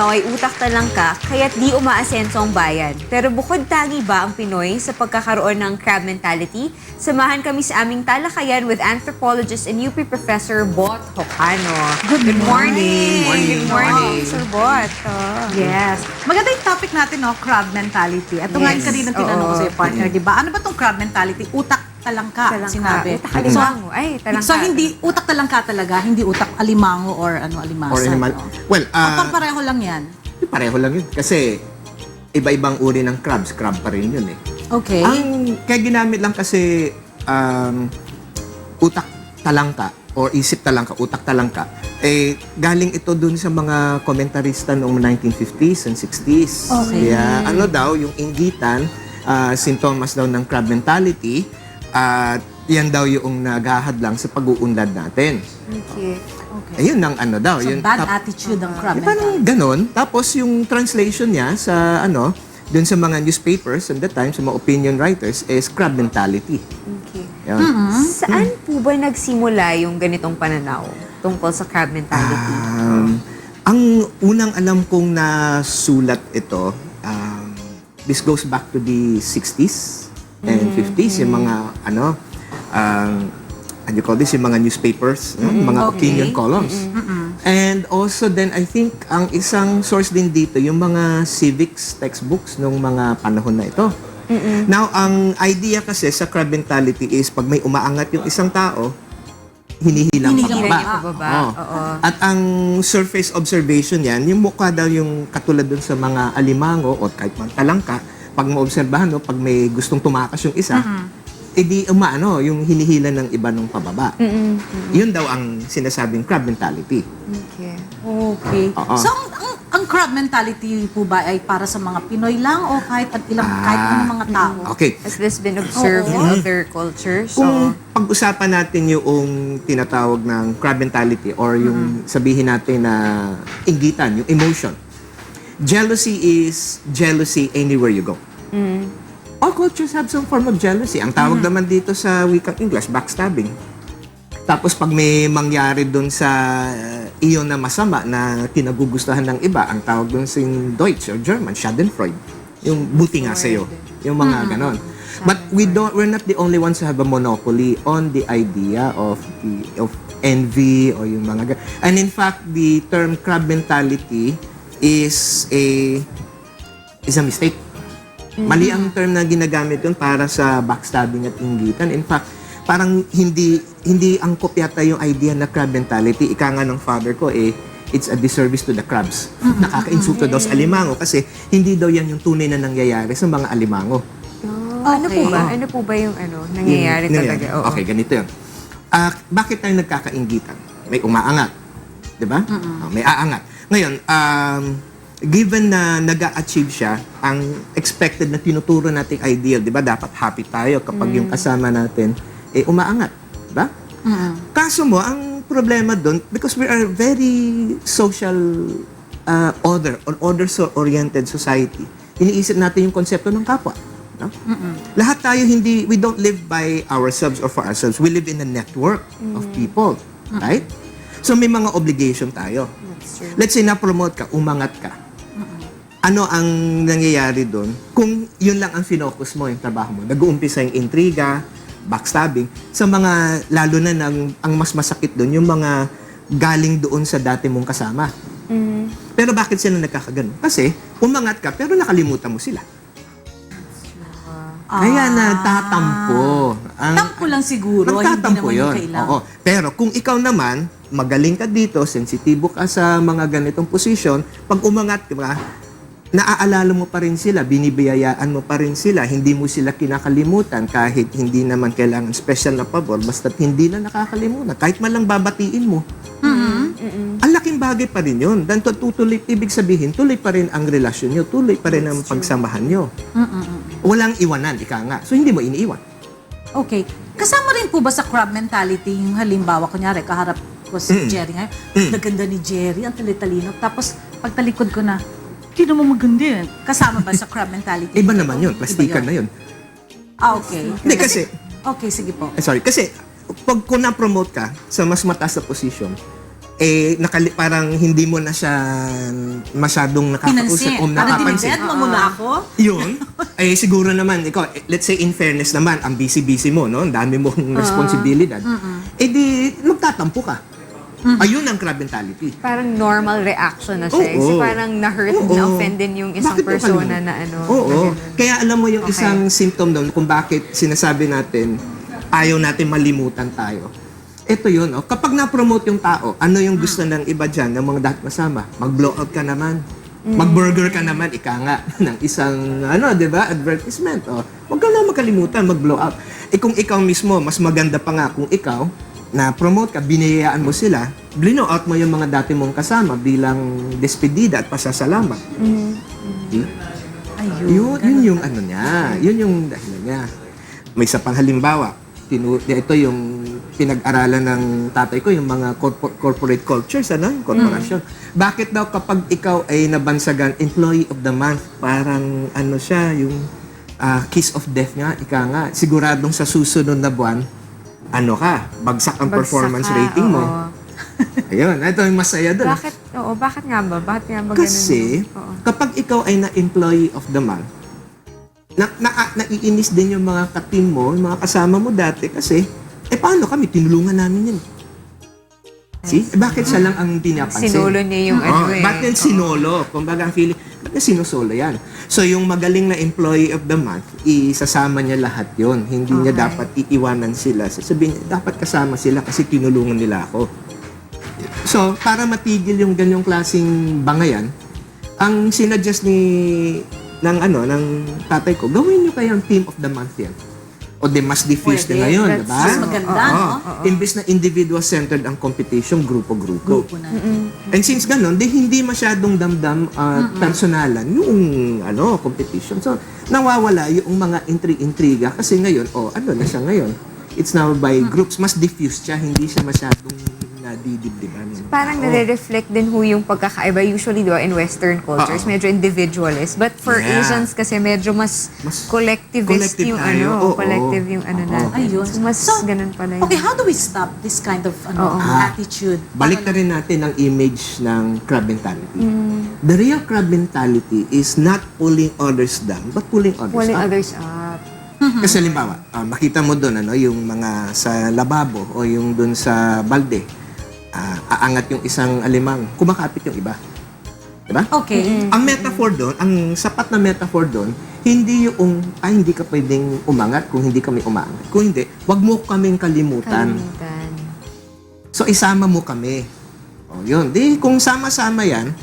daw ay utak talangka kaya't di umaasenso ang bayan. Pero bukod tangi ba ang Pinoy sa pagkakaroon ng crab mentality? Samahan kami sa aming talakayan with anthropologist and UP Professor Bot Hocano. Good morning! Good morning, Sir Bot. Yes. Maganda yung topic natin, no? Crab mentality. Ito nga yung kanina tinanong ko sa'yo, partner, di ba? Ano ba itong crab mentality? Utak talangka, sinabi. Utak alimango. Ay, talangka. So, hindi utak talangka talaga, hindi utak alimango or alimasa. Or animal. No? Well, pareho lang yan. pareho lang yun. Kasi iba-ibang uri ng crabs. Crab pa rin yun eh. Okay. Kaya ginamit lang kasi utak talangka or isip talangka, utak talangka, galing ito dun sa mga komentarista noong 1950s and 60s. Okay. Kaya ano daw, yung inggitan, sintomas daw ng crab mentality, at yan daw yung naghahadlang sa pag-uunlad natin. Okay. Ayun ang ano daw. So, yun, bad attitude ang crab parang mentality. ganon. Tapos yung translation niya sa dun sa mga newspapers at that time, sa mga opinion writers, is crab mentality. Okay. Yan. Saan po ba nagsimula yung ganitong pananaw tungkol sa crab mentality? Ang unang alam kong nasulat ito, this goes back to the 60s and 50s, yung mga what do you call this, yung mga newspapers, mga opinion columns. And also then, I think, ang isang source din dito, yung mga civics textbooks nung mga panahon na ito. Now, ang idea kasi sa crab mentality is pag may umaangat yung isang tao, hinihilang Hinihilang pababa. niya pababa. Oo. At ang surface observation yan, yung mukha daw yung katulad dun sa mga alimango o kahit mga talangka, pag maobserbahan, pag may gustong tumakas yung isa, edi yung hinihila ng iba nung pababa. Yun daw ang sinasabing crab mentality. Okay. Okay. Oo. So, ang crab mentality po ba ay para sa mga Pinoy lang o kahit anong mga tao? Okay. Has this been observed in other cultures? Kung pag-usapan natin yung tinatawag ng crab mentality or yung sabihin natin na inggitan, yung emotion. Jealousy is jealousy anywhere you go. All cultures have some form of jealousy. Ang tawag naman dito sa wikang English, backstabbing. Tapos pag may mangyari doon sa iyon na masama na kinagugustuhan ng iba, ang tawag doon sa Deutsch or German, Schadenfreude. Yung buti nga sa'yo. Yung mga ganon. But we're not the only ones who have a monopoly on the idea of envy or yung mga and in fact, the term crab mentality is a mistake. Mali ang term na ginagamit doon para sa backstabbing at inggitan. In fact, parang hindi angkop yata yung idea na crab mentality. Ika nga ng father ko, it's a disservice to the crabs. Nakaka-insulto daw sa alimango kasi hindi daw yan yung tunay na nangyayari sa mga alimango. Ano po ba? Ano po ba yung nangyayari talaga? Oo. Okay, ganito yun. Bakit tayo nagkakainggitan? May umaangat. Diba? May aangat. Ngayon, given na nag-a-achieve siya, ang expected na tinuturo nating ideal, di ba? Dapat happy tayo kapag yung kasama natin umaangat. Di ba? Kaso mo, ang problema doon, because we are very social order-oriented society, iniisip natin yung konsepto ng kapwa. No? Lahat tayo we don't live by ourselves or for ourselves. We live in a network of people. Right? So may mga obligation tayo. Let's say na-promote ka, umangat ka. Ano ang nangyayari doon? Kung yun lang ang finocus mo, yung trabaho mo, nag-uumpisa yung intriga, backstabbing, sa mga, lalo na ang mas masakit doon, yung mga galing doon sa dati mong kasama. Pero bakit sila nagkakagano? Kasi umangat ka, pero nakalimutan mo sila. Kaya nagtatampo. Tampo lang siguro, hindi Nagtatampo naman yung yun. kailangan. Oo. Pero kung ikaw naman, magaling ka dito, sensitibo ka sa mga ganitong posisyon, pag umangat ka, naaalala mo pa rin sila, binibiyayaan mo pa rin sila, hindi mo sila kinakalimutan kahit hindi naman kailangan special na pabor, basta't hindi na nakakalimutan. Kahit man lang babatiin mo. Ang laking bagay pa rin yun. Dan tutuloy, ibig sabihin, tuloy pa rin ang relasyon nyo, tuloy pa rin ang pagsamahan nyo. Walang iwanan, ika nga. So, hindi mo iniiwan. Okay. Kasama rin po ba sa crab mentality yung halimbawa, kunyari, kaharap ko si Jerry ngayon, naganda ni Jerry, ang talitalino. Tapos, pagtalikod ko na, hindi naman maganda yun. Kasama ba sa crab mentality? Iba naman yun, plastikan na yun. Okay. Hindi kasi, Okay, sige po. sorry, kasi pag kung na-promote ka sa mas mataas na position, parang hindi mo na siya masyadong nakakausap o Pinansin. Parang nakapansin. dineded mo muna ako. Yun, siguro naman, ikaw, let's say in fairness naman, ang busy-busy mo, no? Ang dami mong responsibilidad. Di, magtatampo ka. Ayun ang crab mentality. Parang normal reaction na siya. Kasi Oo. parang na-hurt, Oo. na-offend din yung isang Bakit mo persona kalimutan? na ano. Oo. na ganun. Kaya alam mo yung Okay. isang symptom doon kung bakit sinasabi natin ayaw natin malimutan tayo. Ito yun, kapag na-promote yung tao, ano yung gusto ng iba dyan, ng mga dapat masama? Mag-blowout ka naman. Mag-burger ka naman, ika nga, ng isang, di ba, advertisement. Huwag ka na makalimutan, mag-blowout. Kung ikaw mismo, mas maganda pa nga kung ikaw, na-promote ka, biniyayaan mo sila, blino-out mo yung mga dati mong kasama bilang despedida at pasasalamat. Hmm? Ayun. Yun yung ano niya. Yun yung dahilan niya. May isa pang halimbawa. Ito yung pinag-aralan ng tatay ko, yung mga corporate cultures, yung corporation. Bakit daw kapag ikaw ay nabansagan, employee of the month, parang ano siya, yung kiss of death nga, ika nga, siguradong sa susunod na buwan, ano ka, bagsak ang performance Bagsak ka, rating mo. oo. Ayun, ito yung masaya doon. Bakit nga ba? Bakit nga ba Kasi, ganun? Oo. kapag ikaw ay na-employee of the month, naiinis din yung mga ka-team mo, yung mga kasama mo dati kasi, paano kami? Tinulungan namin yan. See? Bakit siya lang ang pinapansin? Sinolo niya yung ano eh. Bakit sinolo? Kumbaga ang feeling, bakit sinusolo yan? So, yung magaling na employee of the month, isasama niya lahat yon. Hindi niya Okay. dapat iiwanan sila. Sasabihin niya, dapat kasama sila kasi tinulungan nila ako. So, para matigil yung ganyong klaseng bangayan, ang sinadjust ng tatay ko, gawin niyo kayang team of the month yan. O di mas diffuse Pwede. na ngayon, That's diba? mas maganda, Oo. no? Imbes na individual-centered ang competition, grupo-grupo. Grupo na. And since ganun, hindi masyadong damdam personalan yung competition. So, nawawala yung mga intriga kasi ngayon, na siya ngayon? It's now by groups, mas diffuse siya, hindi siya masyadong nadidibdiban. Parang nare-reflect din yung pagkakaiba. Usually, diba, in Western cultures, Oo. medyo individualist. But for Yeah. Asians kasi medyo mas collectivist collective yung tayo. Oo. collective yung natin. Ayun. So, mas ganun pala yun. Okay, how do we stop this kind of attitude? Balik na rin natin ang image ng crab mentality. The real crab mentality is not pulling others down, but pulling others Pulling up. others up. Kasi halimbawa, makita mo doon yung mga sa lababo o yung doon sa balde, aangat yung isang alimang, kumakapit yung iba. Diba? Okay. Ang metaphor doon, ang sapat na metaphor doon, hindi yung, hindi ka pwedeng umangat kung hindi kami umangat. Kung hindi, wag mo kaming kalimutan. Kalimutan. So, isama mo kami. Yun. Di, kung sama-sama yan,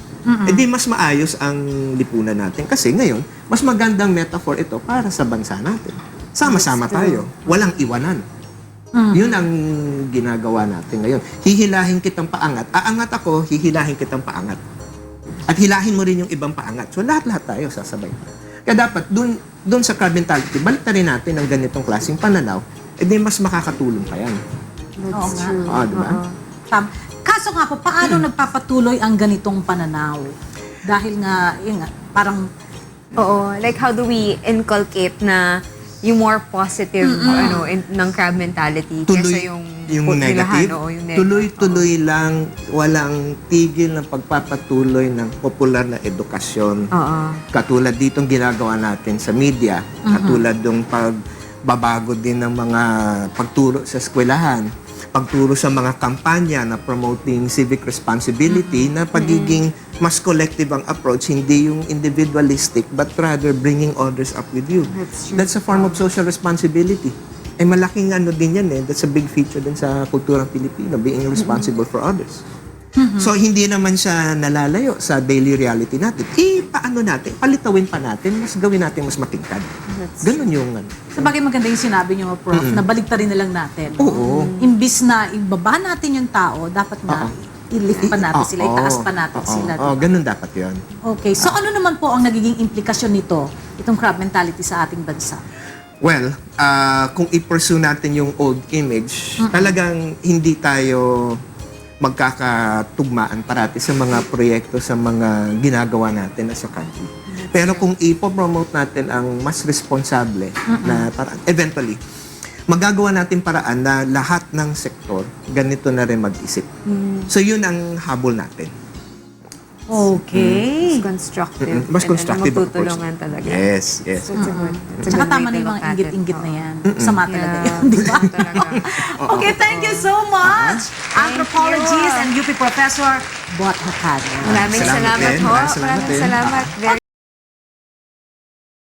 di mas maayos ang lipunan natin. Kasi ngayon, mas magandang metaphor ito para sa bansa natin. Sama-sama That's true. tayo. Walang iwanan. Yun ang ginagawa natin ngayon. Hihilahin kitang paangat. Aangat ako, hihilahin kitang paangat. At hilahin mo rin yung ibang paangat. So, lahat-lahat tayo sasabay. Kaya dapat, dun sa crab mentality, balik na rin natin ang ganitong klaseng pananaw, di mas makakatulong pa yan. Oo That's nga. true. Diba? Kaso nga po, paano nagpapatuloy ang ganitong pananaw? Dahil nga, yun nga, parang Oo. Like, how do we inculcate na yung more positive ng crab mentality kaysa yung negative. Yung negative. Tuloy-tuloy lang, walang tigil ng pagpapatuloy ng popular na edukasyon. Oo. Katulad ditong ginagawa natin sa media, katulad ng pagbabago din ng mga pagturo sa eskwelahan, pagturo sa mga kampanya na promoting civic responsibility, na pagiging mas collective ang approach, hindi yung individualistic, but rather bringing others up with you. That's true. That's a form of social responsibility. Malaking din yan That's a big feature din sa kulturang Pilipino, being responsible for others. So, hindi naman siya nalalayo sa daily reality natin. Paano natin? Palitawin pa natin, mas gawin natin mas matingkad. Ganun yung sa bagay maganda yung sinabi niyo, Prof, na baliktarin na lang natin. Oo. Imbis na ibaba natin yung tao, dapat na i-lift pa natin sila, itaas pa natin sila. Oo, ganun dapat yun. Okay, so ano naman po ang nagiging implikasyon nito, itong crab mentality sa ating bansa? Well, kung i-pursue natin yung old image, talagang hindi tayo magkakatugmaan parati sa mga proyekto, sa mga ginagawa natin as a country. Pero kung ipopromote natin ang mas responsable na parang eventually, magagawa natin paraan na lahat ng sektor ganito na rin mag-isip. So yun ang habol natin. Okay. Mas constructive. Mas constructive And approach. magtutulungan talaga. Yes, yes. It's a good, it's a Tsaka good tama way na to yung look mga at it. inggit-inggit na Oo. yan. Sama talaga Yeah. yan, di ba? Talaga. Okay, thank you so much. Anthropologist you. and UP Professor Bot Hocado. Maraming Salamat salamat din. ho. Maraming salamat Maraming din. salamat. Very